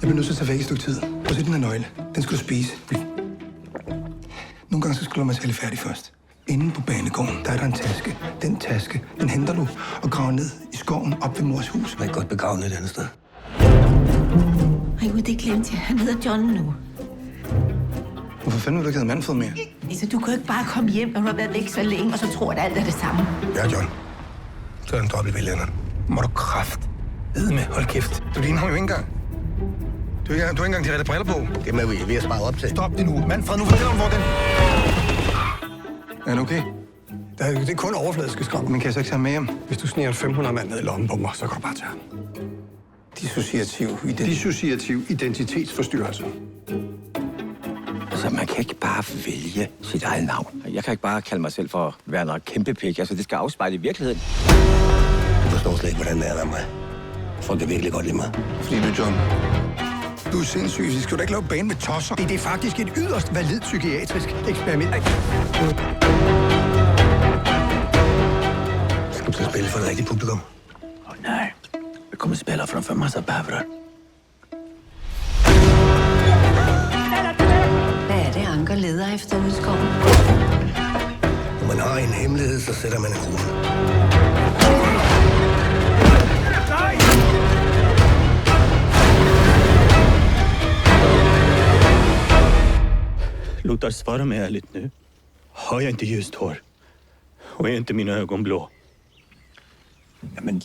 Jeg bliver nødt til at tage væk et stykke tid. Prøv at se den her nøgle. Den skal du spise. Nogle gange så skal du tale færdig først. Inde på banegården, der er der en taske. Den taske, den henter du og graver ned i skoven op ved mors hus. Jeg er godt begravet et andet sted. Ej, det glemte jeg. Han hedder John nu. Hvorfor fanden vil du ikke have Manfred mere? Altså, du kan jo ikke bare komme hjem, når du har været væk så længe, og så tror, at alt er det samme. Ja, John. Så er en dobbelt vælgerne. Må du kraft. Med, hold kæft. Du ligner ham jo ikke engang. Du har ikke engang de rette briller på. Det er vi ved at spare op til. Stop det nu. Manfred, nu fortæl om, hvor den... Er det okay? Det er kun overfladiske skram. Men kan jeg så ikke tage med hjem? Hvis du sniger 500 mand ned i lommen på mig, så kan du bare tage ham. Dissociativ identitetsforstyrrelse. Altså, man kan ikke bare vælge sit eget navn. Jeg kan ikke bare kalde mig selv for Werner Kæmpepik. Altså, det skal afspejle i virkeligheden. Du forstår slet ikke, hvordan det er ved mig. Folk er virkelig godt lide mig. Fordi du, John, du er sindssyg. Så skal du ikke lave bane med tosser. Det er faktisk et yderst validt psykiatrisk eksperiment. Skal du til at spille for et rigtigt publikum? Nej, vi kommer spela framför massa bävrar. Hvad er det, Anker leder efter ude i skoven? Når man har en hemmelighed, så sætter man en krone. Lothar, svara mig ärligt nu. Har jag inte ljust hår? Och är inte mina ögon blå? Jamen,